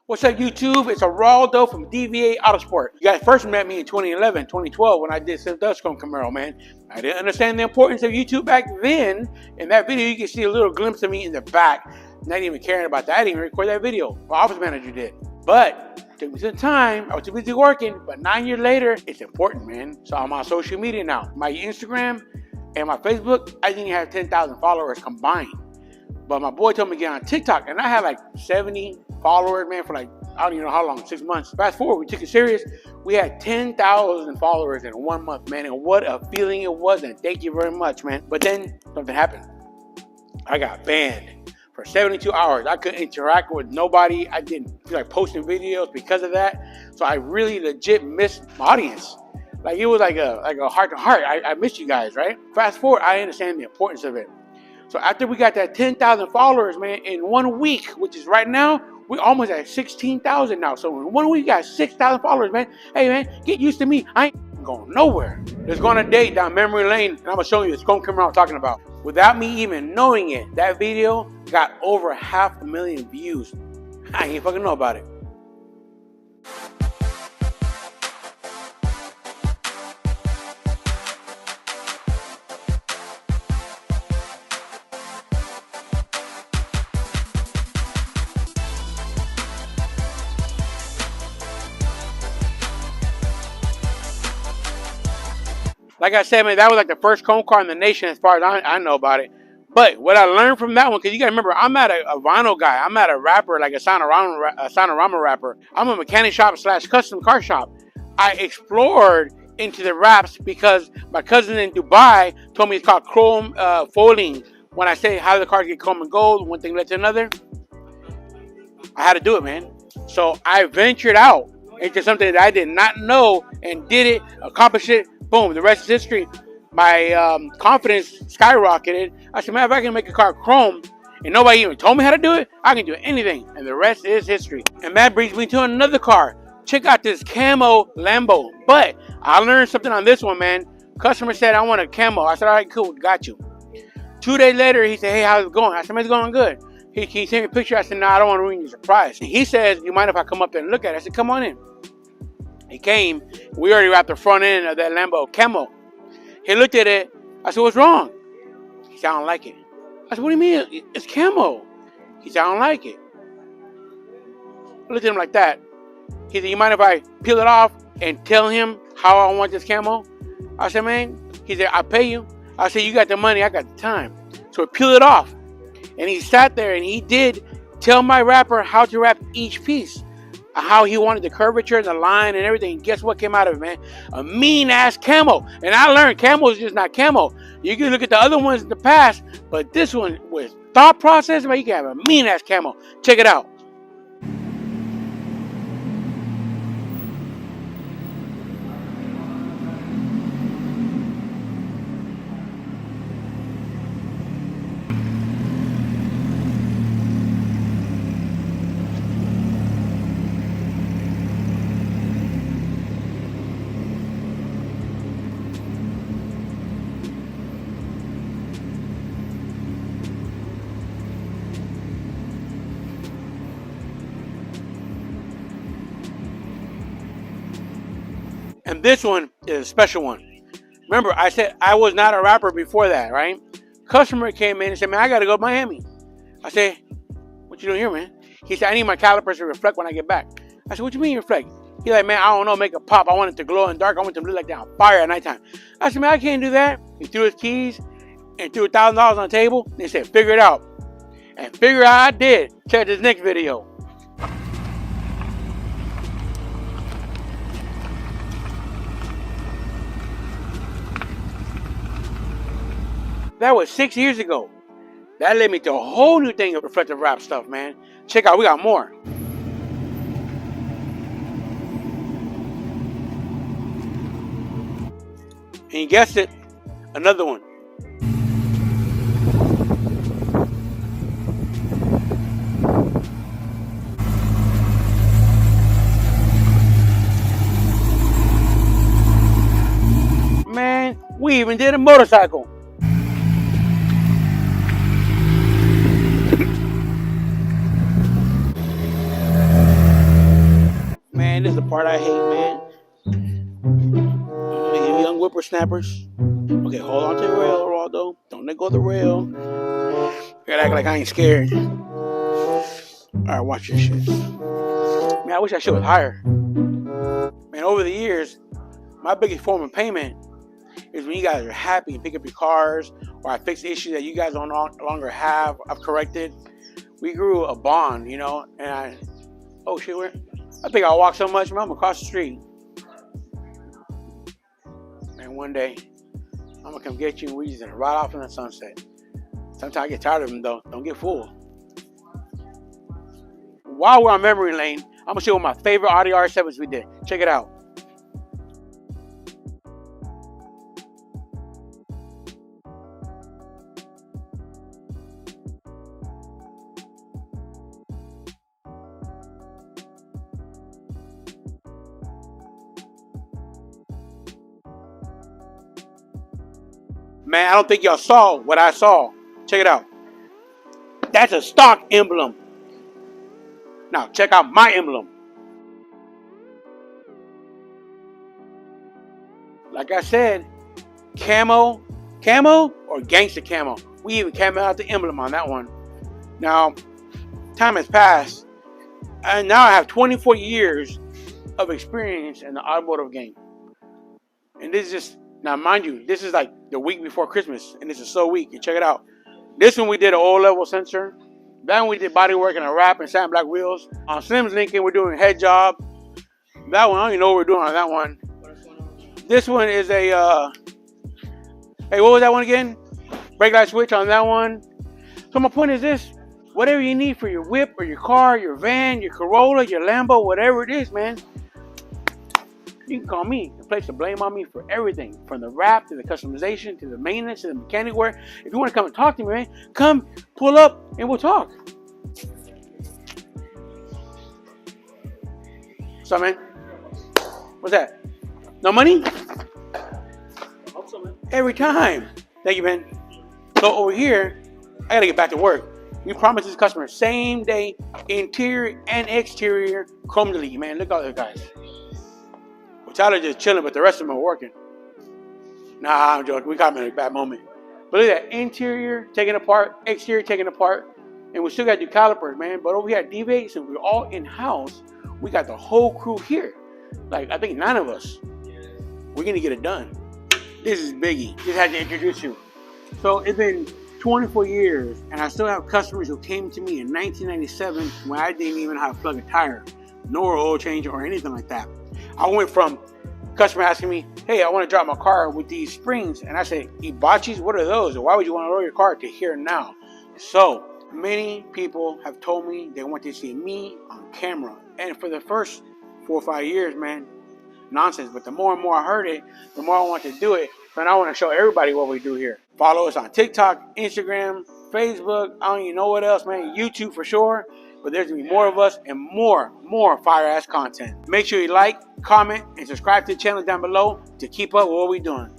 What's up, YouTube? It's Araldo from Deviate Autosport. You guys first met me in 2011, 2012 when I did Sim Duscom Camaro, man. I didn't understand the importance of YouTube back then. In that video, you can see a little glimpse of me in the back. Not even caring about that. I didn't even record that video. My office manager did. But it took me some time. I was too busy working. But 9 years later, it's important, man. So I'm on social media now. My Instagram and my Facebook, I think I have 10,000 followers combined. But my boy told me to get on TikTok, and I had like 70 followers, man, for like, I don't even know how long, 6 months. Fast forward, we took it serious. We had 10,000 followers in 1 month, man, and what a feeling it was, and thank you very much, man. But then something happened. I got banned for 72 hours. I couldn't interact with nobody. I didn't feel like posting videos because of that. So I really legit missed my audience. Like, it was like a heart to heart. I missed you guys, right? Fast forward, I understand the importance of it. So after we got that 10,000 followers, man, in 1 week, which is right now, we're almost at 16,000 now. So in 1 week, we got 6,000 followers, man. Hey, man, get used to me. I ain't going nowhere. Let's go on a date down memory lane, and I'm going to show you this Camo Lambo I'm talking about. Without me even knowing it, that video got over 500,000 views. I ain't fucking know about it. Like I said, man, that was like the first cone car in the nation as far as I know about it. But what I learned from that one, because you got to remember, I'm not a vinyl guy. I'm not a rapper, like a Sonorama rapper. I'm a mechanic shop / custom car shop. I explored into the raps because my cousin in Dubai told me it's called chrome foiling. When I say how the cars get chrome and gold, one thing led to another, I had to do it, man. So I ventured out into something that I did not know and did it, accomplished it. Boom, the rest is history. My confidence skyrocketed. I said, man, if I can make a car chrome and nobody even told me how to do it, I can do anything. And the rest is history. And that brings me to another car. Check out this Camo Lambo. But I learned something on this one, man. Customer said, I want a camo. I said, all right, cool, got you. 2 days later, he said, hey, how's it going? I said, man, it's going good. He sent me a picture. I said, no, I don't want to ruin your surprise. And he says, you mind if I come up there and look at it? I said, come on in. He came. We already wrapped the front end of that Lambo camo. He looked at it. I said, what's wrong? He said, I don't like it. I said, what do you mean? It's camo. He said, I don't like it. I looked at him like that. He said, you mind if I peel it off and tell him how I want this camo? I said, man. He said, I'll pay you. I said, you got the money. I got the time. So I peeled it off. And he sat there and he did tell my rapper how to wrap each piece. How he wanted the curvature, the line, and everything. And guess what came out of it, man? A mean-ass camo. And I learned camo is just not camo. You can look at the other ones in the past, but this one with thought process, man, you can have a mean-ass camo. Check it out. And this one is a special one. Remember, I said I was not a rapper before that, right? Customer came in and said, man, I got to go to Miami. I said, what you doing here, man? He said, I need my calipers to reflect when I get back. I said, what you mean reflect? He's like, man, I don't know, make it pop. I want it to glow in dark. I want it to look like they're on fire at nighttime. I said, man, I can't do that. He threw his keys and threw $1,000 on the table. And he said, figure it out. And figure out I did. Check this next video. That was 6 years ago. That led me to a whole new thing of reflective wrap stuff, man. Check out, we got more. And you guessed it, another one. Man, we even did a motorcycle. part I hate, man. You young whippersnappers. Okay, hold on to the rail, Waldo. Don't let go of the rail. You gotta act like I ain't scared. Alright, watch this shit. Man, I wish that shit was higher. Man, over the years, my biggest form of payment is when you guys are happy and pick up your cars, or I fix issues that you guys don't no longer have, I've corrected. We grew a bond, you know, and oh shit, I think I walk so much, man, I'm across the street. Man, one day, I'm gonna come get you and we just gonna ride off in the sunset. Sometimes I get tired of them though, don't get fooled. While we're on memory lane, I'm gonna show you my favorite Audi R7s we did. Check it out. Man, I don't think y'all saw what I saw. Check it out. That's a stock emblem. Now, check out my emblem. Like I said, camo or gangster camo. We even came out the emblem on that one. Now, time has passed, and now I have 24 years of experience in the automotive game. And this is just, now mind you, this is like the week before Christmas, and this is so weak. And check it out. This one we did an O-level sensor. That one we did body work and a wrap and satin black wheels. On Slim's Lincoln, we're doing a head job. That one, I don't even know what we're doing on that one. This one is a, hey, what was that one again? Brake light switch on that one. So my point is this. Whatever you need for your whip or your car, your van, your Corolla, your Lambo, whatever it is, man, you can call me and place the blame on me for everything, from the wrap to the customization to the maintenance to the mechanic work. If you want to come and talk to me, man, come pull up and we'll talk. What's up, man? What's that? No money? I hope so, man. Every time. Thank you, man. So over here, I gotta get back to work. We promised this customer same day, interior and exterior chrome delete, man. Look at all those guys. Tyler just chilling, but the rest of them are working. Nah, I'm joking. We got him in a bad moment. But look at that. Interior taken apart, exterior taken apart. And we still got to do calipers, man. But over here at Deviate, since we're all in-house, we got the whole crew here. Like, I think 9 of us. We're going to get it done. This is Biggie. Just had to introduce you. So it's been 24 years, and I still have customers who came to me in 1997 when I didn't even know how to plug a tire, nor oil change or anything like that. I went from customer asking me, hey, I want to drop my car with these springs. And I said, Ibachis, what are those? Or why would you want to lower your car to here now? So many people have told me they want to see me on camera. And for the first 4 or 5 years, man, nonsense. But the more and more I heard it, the more I want to do it. And I want to show everybody what we do here. Follow us on TikTok, Instagram, Facebook. I don't even know what else, man. YouTube for sure. But there's going to be more of us and more fire-ass content. Make sure you like, comment, and subscribe to the channel down below to keep up with what we're doing.